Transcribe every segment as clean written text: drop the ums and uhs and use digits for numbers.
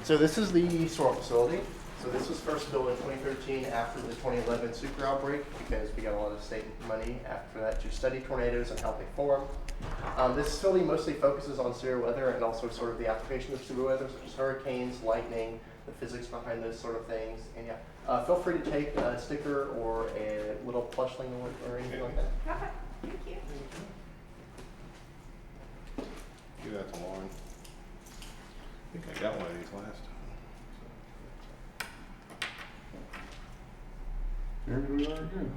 So this is the SWIRLL facility. So this was first built in 2013 after the 2011 super outbreak because we got a lot of state money after that to study tornadoes and how they form. This facility mostly focuses on severe weather and also sort of the application of severe weather, such as hurricanes, lightning, the physics behind those sort of things. And yeah, feel free to take a sticker or a little plush thing or anything like that. Okay, thank you. Give that to Lauren. I think I got one of these last time. Here we are again.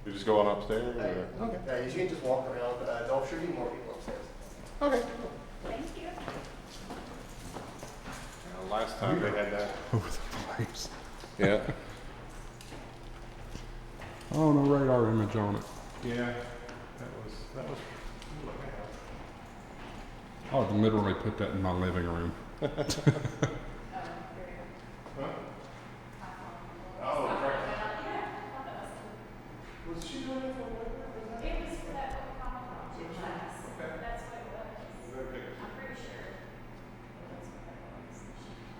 You just going upstairs? Or? Okay. You can just walk around. There should be more people upstairs. Okay. Thank you. Last time they had that. Over the pipes. Yeah. Oh, no radar image on it. Yeah. That was. I would literally put that in my living room. Oh, right. Was she doing it for what? It was for that optometry class. That's what it was. Okay. I'm pretty sure. That's what that was.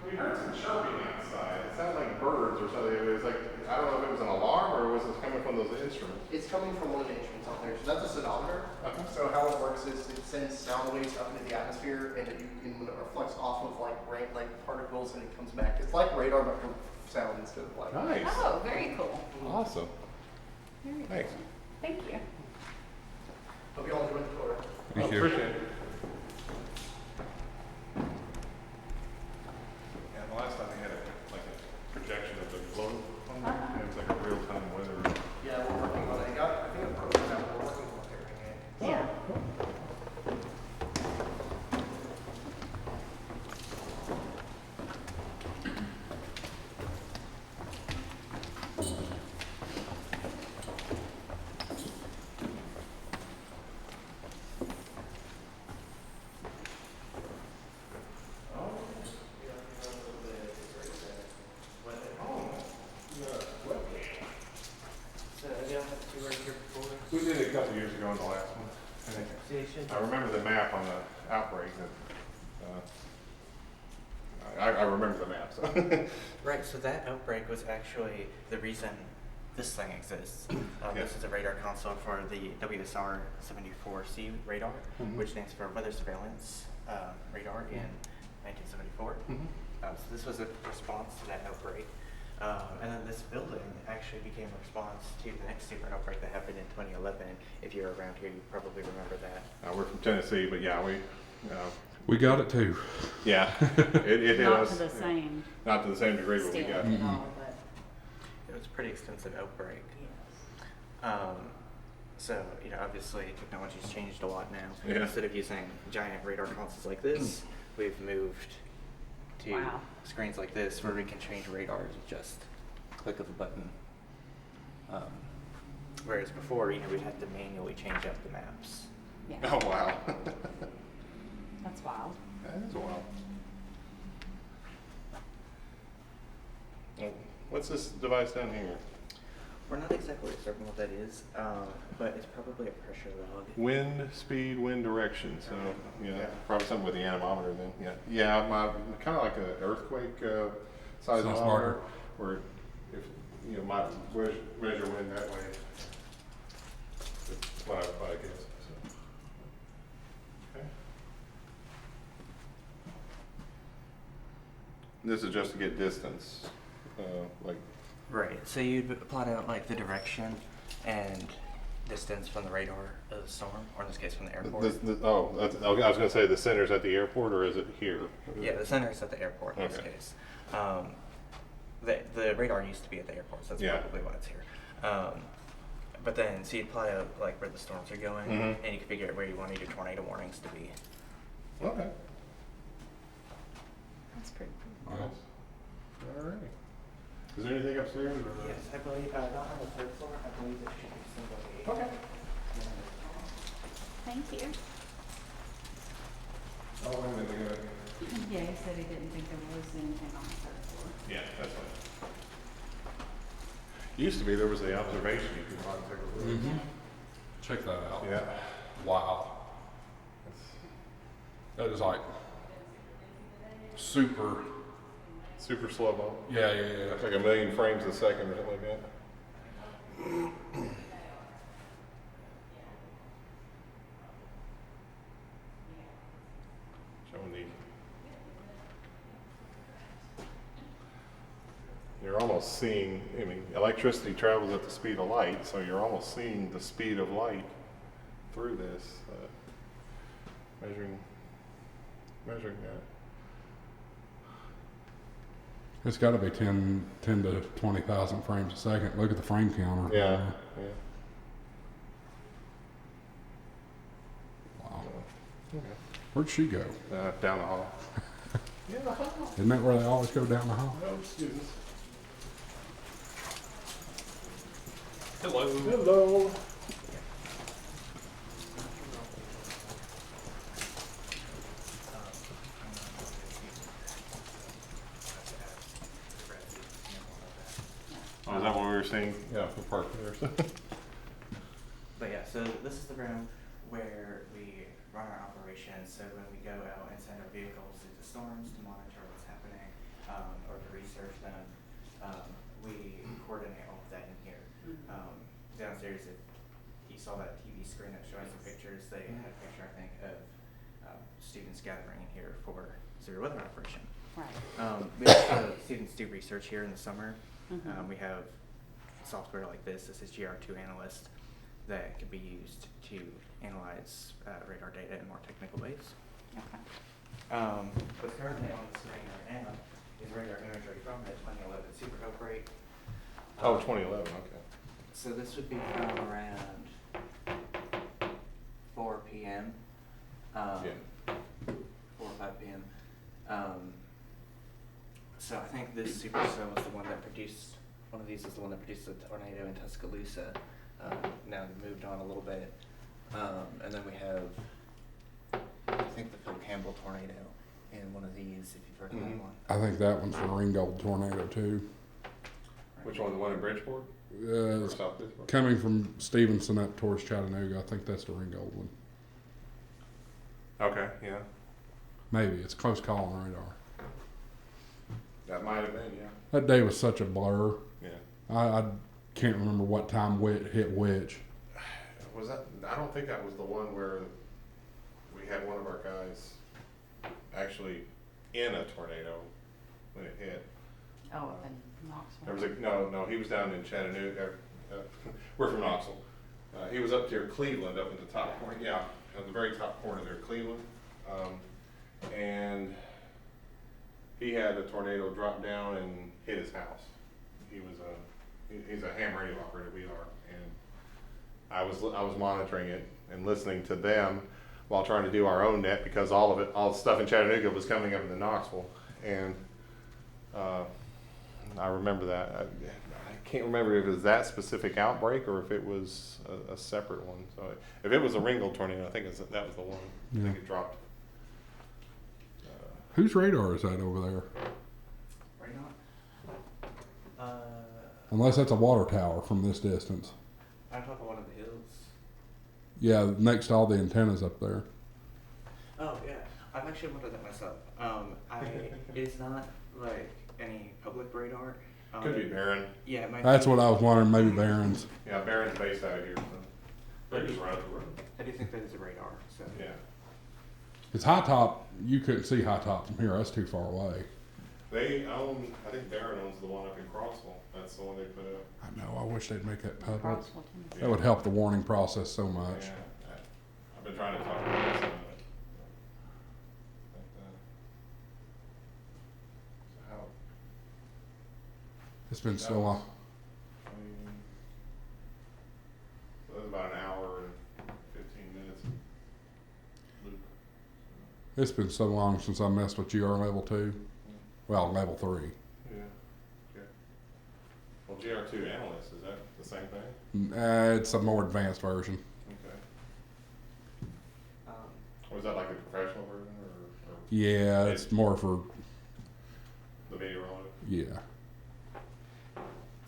We heard some chirping outside. It sounded like birds or something. It was like, I don't know if it was an alarm or was it coming from those instruments? It's coming from one of the instruments out there. So that's a sonometer. Okay. So how it works is it sends sound waves up into the atmosphere, and when it reflects off of like rain, like particles, and it comes back. It's like radar, but for sound instead of light. Nice. Oh, very cool. Awesome. Very cool. Thanks. Thank you. Hope you all enjoyed the tour. Thank you. Appreciate it. Yeah, the last time they had a projection of the globe. It was like a real-time weather. Yeah, we're working on it. I think it's broken down. We're working on repairing it. Yeah. We did it a couple years ago in the last one. I remember the map on the outbreak. I remember the map. So. Right, so that outbreak was actually the reason this thing exists. This is a radar console for the WSR 74C radar, which stands for Weather Surveillance Radar in 1974. So this was a response to that outbreak. And then this building actually became a response to the next super outbreak that happened in 2011. If you're around here, you probably remember that. We're from Tennessee, but yeah, We got it too. yeah, it Not was to the same not to the same degree, but we extent got. at all, but It was a pretty extensive outbreak. yes. So, obviously technology's changed a lot now. Yeah. Instead of using giant radar consoles like this, we've moved to Wow. screens like this where we can change radars with just click of a button. Whereas before, we'd have to manually change up the maps. Yeah, Oh wow, that's wild. that is wild. What's this device down here? We're not exactly certain what that is, but it's probably a pressure log. Wind speed, wind direction. So yeah, probably something with the anemometer then. Yeah. Kind of like an earthquake size Sounds anemometer, where if might measure wind that way. That's what I guess. So. Okay. This is just to get distance, like. Right. So you'd plot out like the direction and distance from the radar of the storm, or in this case from the airport. Okay, I was going to say the center's at the airport, or is it here? Yeah, the center is at the airport in this Okay. case. The radar used to be at the airport, so that's Yeah. probably why it's here. But then, so you plot out like where the storms are going, and you can figure out where you want your tornado warnings to be. Okay. That's pretty cool. Wow. All right. Is there anything upstairs? Or? Yes, I believe, not on the third floor, I believe there should be somebody. Okay. Thank you. Oh, wait a minute. They got it. Yeah, he said he didn't think there was anything on the third floor. Yeah, that's fine. Used to be there was the observation you could go out and take a look. Mm-hmm. Check that out. Yeah. Wow. That is like super. Super slow mo. Yeah. It's like 1,000,000 frames a second or something like that. Showing the. You're almost seeing, I mean, electricity travels at the speed of light, so you're almost seeing the speed of light through this, measuring that. It's got to be 10 to 20,000 frames a second. Look at the frame counter. Yeah. Wow. Okay. Where'd she go? Down the hall. Isn't that where they always go, down the hall? No students. Hello. Hello. Oh, is that what we were saying? Yeah, for park there. But yeah, so this is the room where we run our operations. So when we go out and send our vehicles into storms to monitor what's happening, or to research them, we coordinate all of that in here. Downstairs, if you saw that TV screen that showing some pictures, they had a picture, I think, of students gathering in here for severe weather operation. Right. We also, students do research here in the summer. Mhm. We have software like this. This is GR2 Analyst that could be used to analyze radar data in more technical ways. Okay. What's currently on the screen right now is radar imagery from the 2011 super outbreak. Oh, 2011, okay. So this would be from around 4 p.m. 4 or 5 p.m. So I think this supercell was the one that produced, one of these is the one that produced the tornado in Tuscaloosa. Now they've moved on a little bit. And then we have, I think, the Phil Campbell tornado in one of these, if you've heard of that one. I think that one's the Ringgold tornado too. Which one, the one in Bridgeport? Or It's South Bridgeport? coming from Stevenson up towards Chattanooga. I think that's the Ringgold one. Okay, yeah. Maybe. It's close call on radar. That might have been, yeah. That day was such a blur. Yeah. I can't remember what time hit which. Was that, I don't think that was the one where we had one of our guys actually in a tornado when it hit. Oh, in Knoxville. There was no, he was down in Chattanooga. We're from Knoxville. He was up near Cleveland, up in the top corner. Yeah, at the very top corner there, Cleveland. And he had a tornado drop down and hit his house. He was he's a ham radio operator. We are, and I was monitoring it and listening to them while trying to do our own net because all the stuff in Chattanooga was coming up into Knoxville, and I remember that. I can't remember if it was that specific outbreak or if it was a separate one. So if it was a Ringgold tornado, I think that was the one. I think it dropped. Whose radar is that over there? Right now? Unless that's a water tower from this distance. I'm talking one of the hills. Yeah, next to all the antennas up there. Oh yeah, I've actually wondered that myself. It's not like any public radar. Could be Barron. Yeah, it might That's be. what I was wondering. Maybe Barron's. Yeah, Barron's based out of here. So they're just right up the road. I do think that is a radar. So Yeah. It's High Top. You couldn't see High Top from here. That's too far away. They own, I think Barron owns the one up in Crossville. That's the one they put up. I know. I wish they'd make that public. Crossville, Tennessee. That would help the warning process so much. Yeah. I've been trying to talk to them about it. How? It's been so long. So that was about an hour and 15 minutes loop. It's been so long since I messed with GR level 2. Well, level 3. Yeah. Okay. Well, GR2 Analyst, is that the same thing? It's a more advanced version. Okay. um, Was that like a professional version or Yeah, it's more for the meteorology? yeah.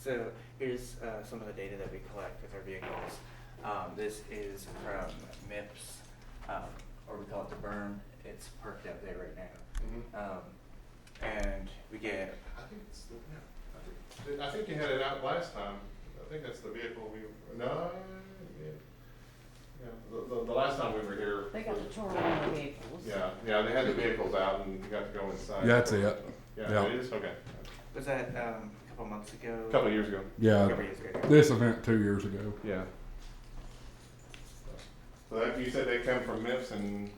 So here's some of the data that we collect with our vehicles. This is from MIPS, or we call it the burn. It's parked out there right now. And we get, I think it's the, yeah, I think you had it out last time. I think that's the vehicle no, the last time we were here. They got the tour on the vehicles. Yeah, they had the vehicles out and you got to go inside. Yeah, that's it. Yeah, Yeah. it is, okay. was that a couple months ago? A couple of years ago. Yeah, Couple years ago. this event 2 years ago. Yeah. So that, you said they come from MIPS and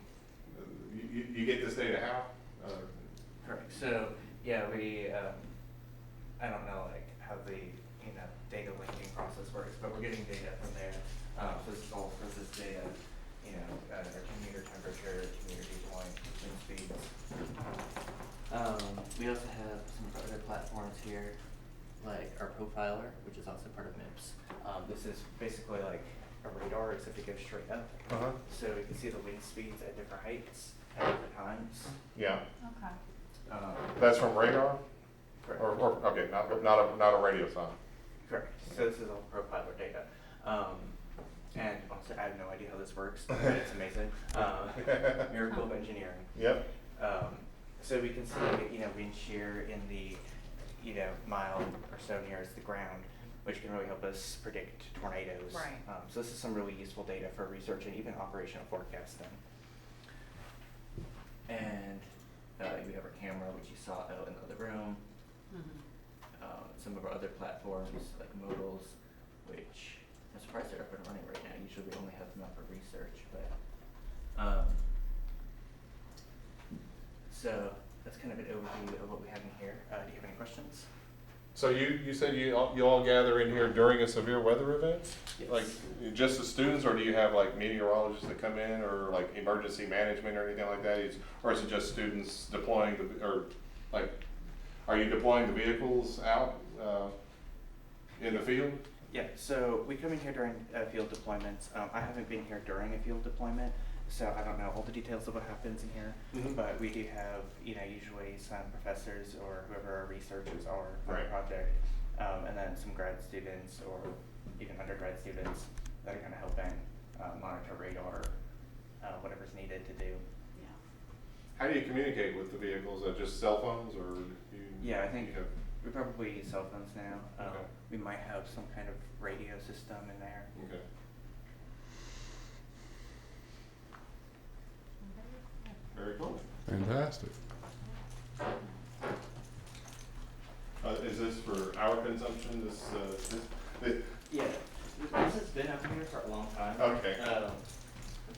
you get this data how? Correct. So yeah, we I don't know like how the data linking process works, but we're getting data from there. So this is all for this data, our commuter temperature, commuter dew point, wind speeds. We also have some of our other platforms here, like our profiler, which is also part of MIPS. This is basically like a radar, except it goes straight up. So we can see the wind speeds at different heights at different times. Yeah. Okay. That's from radar? Correct. Or okay, not a radio sign. Correct. So this is all profiler data. And honestly, I have no idea how this works, but it's amazing. Miracle of engineering. Yep. So we can see, wind shear in the, mile or so nearest the ground, which can really help us predict tornadoes. Right. So this is some really useful data for research and even operational forecasting. And we have our camera, which you saw out in the other room. Some of our other platforms, like modals, which I'm surprised they're up and running right now. Usually we only have them up for research, but so that's kind of an overview of what we have in here. Do you have any questions? So you said you all gather in here during a severe weather event? Yes. Like just the students, or do you have like meteorologists that come in, or like emergency management or anything like that? Or is it just students deploying are you deploying the vehicles out in the field? Yeah, so we come in here during field deployments. I haven't been here during a field deployment, so I don't know all the details of what happens in here. But we do have, usually some professors or whoever our researchers are for the project, and then some grad students or even undergrad students that are kind of helping monitor radar, whatever's needed to do. Yeah. How do you communicate with the vehicles? Just cell phones, or do you? Yeah, I think you have, we probably use cell phones now. Okay. We might have some kind of radio system in there. okay. Very cool. Fantastic. Is this for our consumption? This Yeah, this has been up here for a long time. Okay.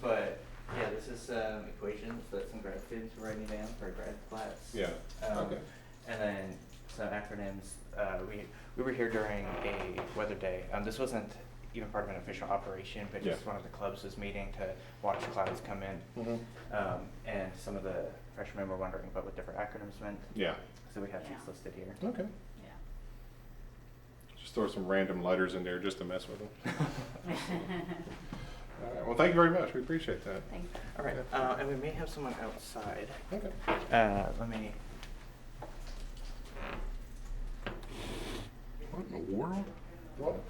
But yeah, this is equations that some grad students were writing down for grad class. Yeah. Okay. And then some acronyms. We were here during a weather day. This wasn't even part of an official operation, but just one of the clubs was meeting to watch clouds come in. And some of the freshmen were wondering about what different acronyms meant. Yeah. So we have these Yeah. listed here. Okay. Yeah. Just throw some random letters in there just to mess with them. All right. Well, thank you very much. We appreciate that. Thank you. All right, and we may have someone outside. Okay. Let me. What in the world? What?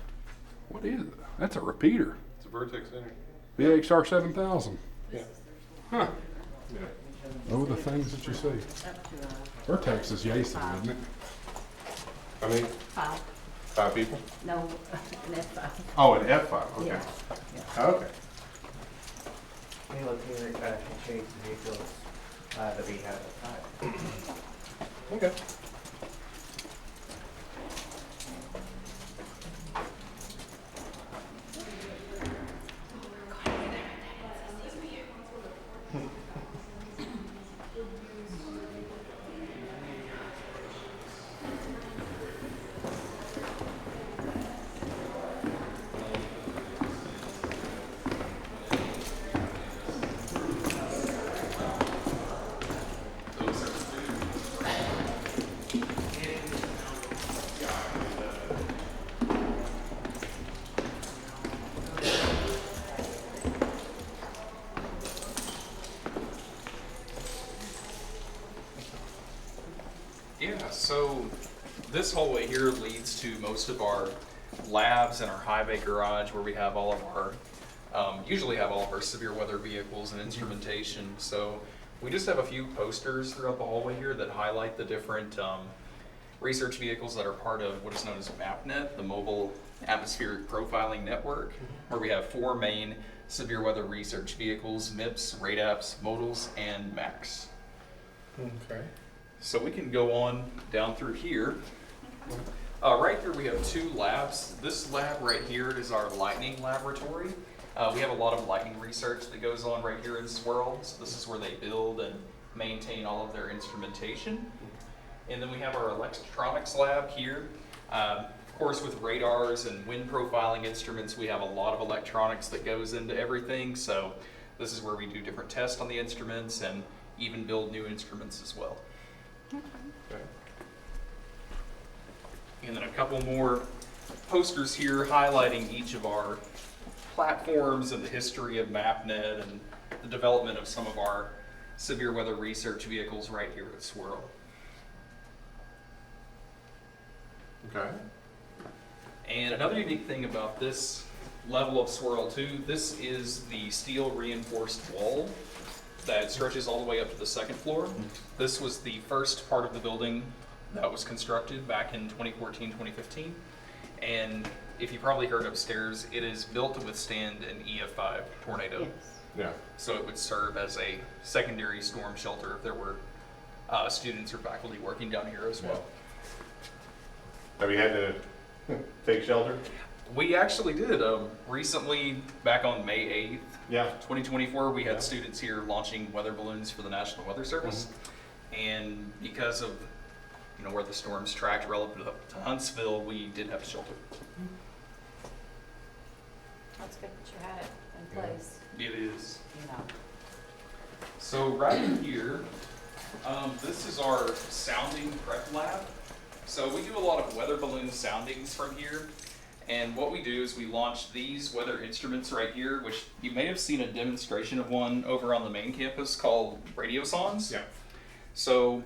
What is it? That's a repeater. It's a Vertex Center. VXR 7000. Yeah. Huh. Yeah. Oh, the things that you see. Up to Vertex is Yason, isn't it? I mean, 5. 5 people? No, an F5. Oh, an F5. Okay. Yeah. Okay. Let me look here, can show you the vehicles that we have outside. Okay. Yeah, so this hallway here leads to most of our labs and our high bay garage where we have all of our, usually have all of our severe weather vehicles and instrumentation. So we just have a few posters throughout the hallway here that highlight the different research vehicles that are part of what is known as MapNet, the Mobile Atmospheric Profiling Network, where we have 4 main severe weather research vehicles: MIPS, RADAPS, MODALS, and MAX. Okay. So we can go on down through here. Right here we have 2 labs. This lab right here is our lightning laboratory. We have a lot of lightning research that goes on right here in SWIRLL. So this is where they build and maintain all of their instrumentation. And then we have our electronics lab here. Of course, with radars and wind profiling instruments, we have a lot of electronics that goes into everything. So this is where we do different tests on the instruments and even build new instruments as well. Okay. And then a couple more posters here highlighting each of our platforms and the history of MapNet and the development of some of our severe weather research vehicles right here at SWIRLL. Okay. And another unique thing about this level of SWIRLL 2, this is the steel reinforced wall that stretches all the way up to the 2nd floor. This was the first part of the building that was constructed back in 2014, 2015. And if you probably heard upstairs, it is built to withstand an EF5 tornado. Yes. Yeah. So it would serve as a secondary storm shelter if there were students or faculty working down here as well. Have you had to take shelter? We actually did. Recently, back on May 8th, Yeah. 2024, we had Yeah. students here launching weather balloons for the National Weather Service. And because of where the storms tracked relative to Huntsville, we did have shelter. That's good that you had it in Yeah. place, It is. you know. So right in here, this is our sounding prep lab. So we do a lot of weather balloon soundings from here. And what we do is we launch these weather instruments right here, which you may have seen a demonstration of one over on the main campus called radiosondes. Yeah. So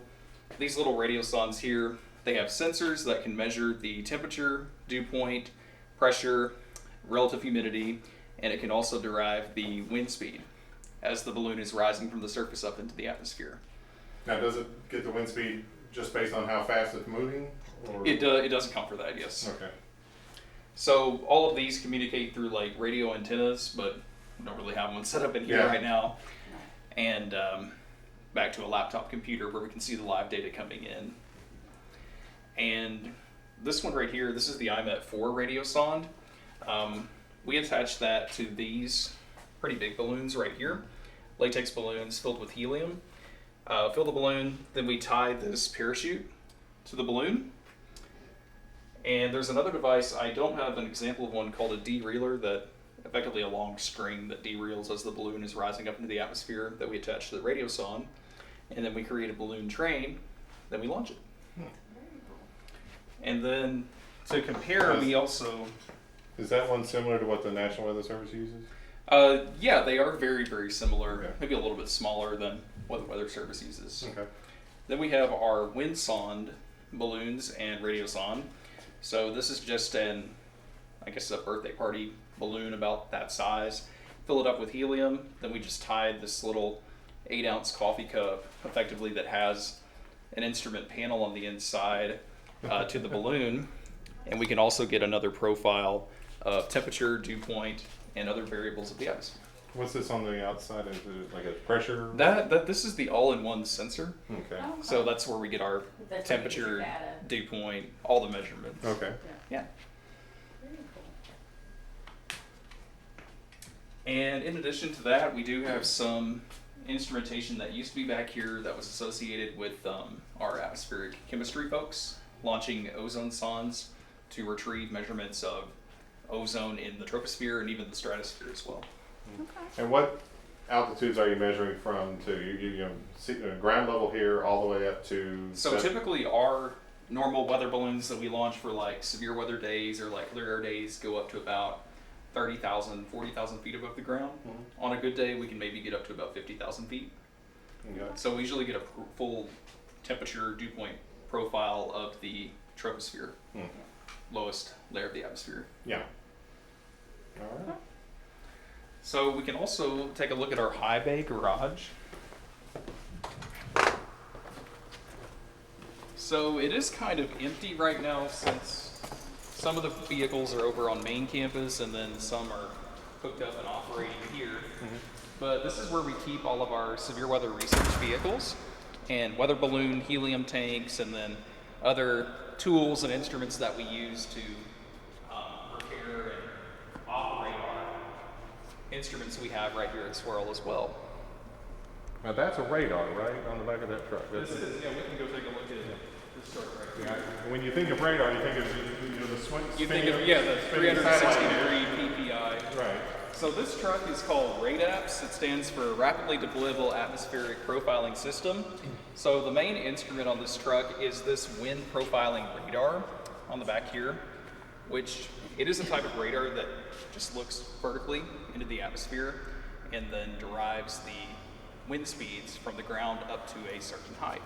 these little radiosondes here, they have sensors that can measure the temperature, dew point, pressure, relative humidity, and it can also derive the wind speed as the balloon is rising from the surface up into the atmosphere. Now, does it get the wind speed just based on how fast it's moving? Or? It does account for that, yes. Okay. So all of these communicate through like radio antennas, but we don't really have one set up in here Yeah. right now. And back to a laptop computer where we can see the live data coming in. And this one right here, this is the IMET-4 radiosonde. We attach that to these pretty big balloons right here, latex balloons filled with helium. Fill the balloon, then we tie this parachute to the balloon. And there's another device, I don't have an example of one, called a derailleur, that effectively a long string that derails as the balloon is rising up into the atmosphere that we attach to the radiosonde. And then we create a balloon train, then we launch it. And then to compare, we also... Is that one similar to what the National Weather Service uses? Yeah, they are very, very similar. Okay. Maybe a little bit smaller than what the Weather Service uses. Okay. Then we have our wind sonde balloons and radiosonde. So this is just a birthday party balloon about that size. Fill it up with helium. Then we just tied this little 8-ounce coffee cup, effectively, that has an instrument panel on the inside to the balloon. And we can also get another profile of temperature, dew point, and other variables of the atmosphere. What's this on the outside? Is it like a pressure? This is the all-in-one sensor. Okay. Oh, So that's where we get our That's where you get your temperature, data. dew point, all the measurements. Okay. Yeah. Very cool. And in addition to that, we do have some instrumentation that used to be back here that was associated with our atmospheric chemistry folks, launching ozone sondes to retrieve measurements of ozone in the troposphere and even the stratosphere as well. And what altitudes are you measuring from to? You see, ground level here all the way up to? So typically our normal weather balloons that we launch for like severe weather days or like clear air days go up to about 30,000, 40,000 feet above the ground. Mhm. On a good day, we can maybe get up to about 50,000 feet. Okay. So we usually get a full temperature dew point profile of the troposphere. Hmm. lowest layer of the atmosphere. Yeah. All right. So we can also take a look at our high bay garage. So it is kind of empty right now since some of the vehicles are over on main campus and then some are hooked up and operating here. But this is where we keep all of our severe weather research vehicles and weather balloon, helium tanks, and then other tools and instruments that we use to repair and operate our instruments we have right here at SWIRLL as well. Now that's a radar, right, on the back of that truck? This is, yeah, we can go take a look at this truck right here. Yeah, when you think of radar, you think of the swing. You think of, yeah, the 360 degree PPI. Right. So this truck is called RADAPS. It stands for Rapidly Deployable Atmospheric Profiling System. So the main instrument on this truck is this wind profiling radar on the back here, which it is a type of radar that just looks vertically into the atmosphere and then derives the wind speeds from the ground up to a certain height.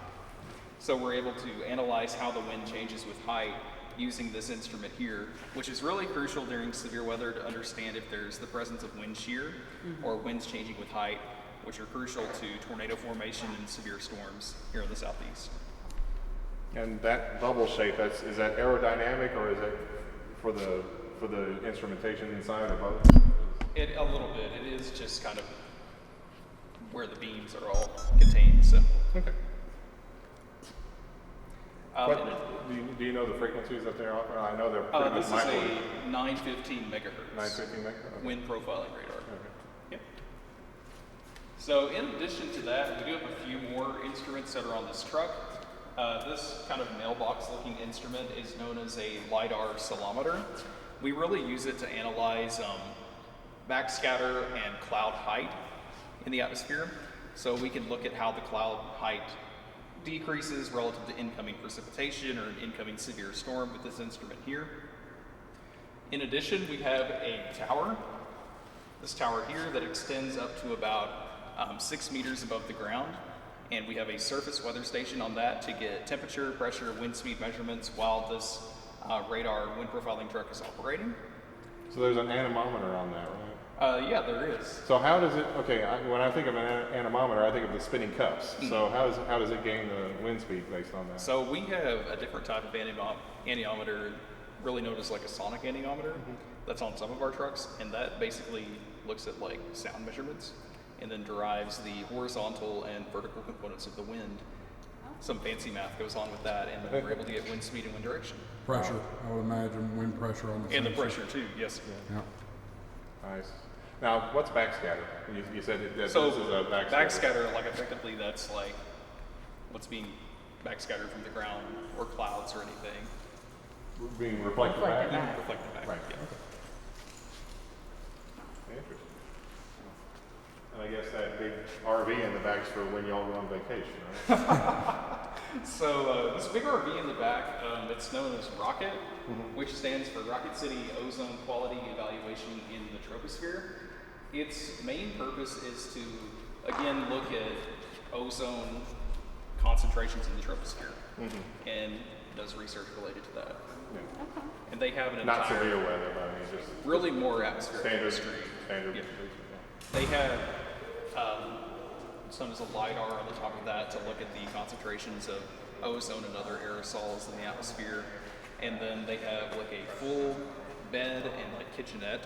So we're able to analyze how the wind changes with height using this instrument here, which is really crucial during severe weather to understand if there's the presence of wind shear or winds changing with height, which are crucial to tornado formation and severe storms here in the southeast. And that bubble shape, is that aerodynamic or is it for the instrumentation inside or both? A little bit. It is just kind of where the beams are all contained. So. Okay. Um, Do you know the frequencies that they're offering? I know they're pretty much this is micro. a 915 megahertz 915 megahertz? Okay. wind profiling radar. Okay. Yep. So in addition to that, we do have a few more instruments that are on this truck. This kind of mailbox-looking instrument is known as a LiDAR ceilometer. We really use it to analyze backscatter and cloud height in the atmosphere. So we can look at how the cloud height decreases relative to incoming precipitation or an incoming severe storm with this instrument here. In addition, we have a tower, this tower here, that extends up to about 6 meters above the ground. And we have a surface weather station on that to get temperature, pressure, wind speed measurements while this radar wind profiling truck is operating. So there's an anemometer on that, right? Yeah, there is. So how does it? Okay, when I think of an anemometer, I think of the spinning cups. So how does it gain the wind speed based on that? So we have a different type of anemometer, really known as like a sonic anemometer, that's on some of our trucks, and that basically looks at like sound measurements and then derives the horizontal and vertical components of the wind. Some fancy math goes on with that, and then we're able to get wind speed and wind direction. Pressure, I would imagine, wind pressure on the And the sensor. pressure too, yes. Yeah. Nice. Now, what's backscatter? You said that So this is a backscatter. backscatter, like effectively that's like what's being backscattered from the ground or clouds or anything. Being reflected back. Reflected back. Right. Yeah. Interesting. And I guess that big RV in the back's for when y'all go on vacation, right? So this big RV in the back, it's known as ROCKET, which stands for Rocket City Ozone Quality Evaluation in the Troposphere. Its main purpose is to, again, look at ozone concentrations in the troposphere and does research related to that. Yeah. And they have an Not entire, severe weather, but I mean just really more atmospheric standard. chemistry. Standard. Yeah. Yeah. They have some as a LiDAR on the top of that to look at the concentrations of ozone and other aerosols in the atmosphere. And then they have like a full bed and like kitchenette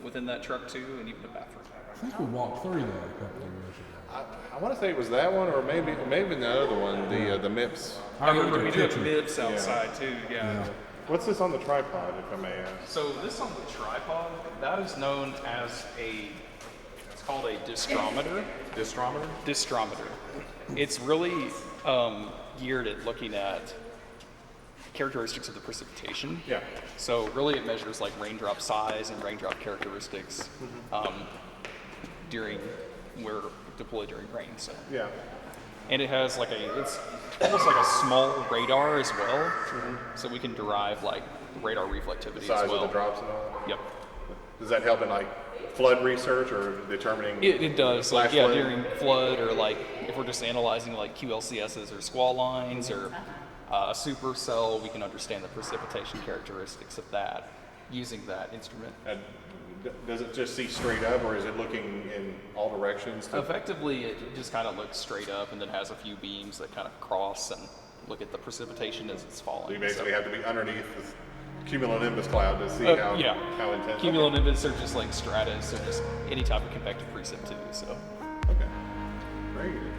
within that truck too, and even a bathroom. I think we walked through that a couple of years ago. I want to say it was that one, or maybe the other one, the MIPS. I remember we do have kitchen. MIPS outside too, yeah. What's this on the tripod, if I may ask? So this on the tripod, that is known as it's called a distrometer. Distrometer? Distrometer. It's really geared at looking at characteristics of the precipitation. Yeah. So really it measures like raindrop size and raindrop characteristics during where deployed during rain. So Yeah. and it has like it's almost like a small radar as well. So we can derive like radar reflectivity Size as well. of the drops and all that? Yep. Does that help in like flood research or determining? It does, like, flash yeah, flood? during flood or like if we're just analyzing like QLCSs or squall lines or A supercell, we can understand the precipitation characteristics of that using that instrument. Does it just see straight up, or is it looking in all directions? Effectively, it just kind of looks straight up and then has a few beams that kind of cross and look at the precipitation as it's falling. So you basically have to be underneath the cumulonimbus cloud to see how intense. Cumulonimbus are just like stratus, or just any type of convective precip too. So. Okay. Very good.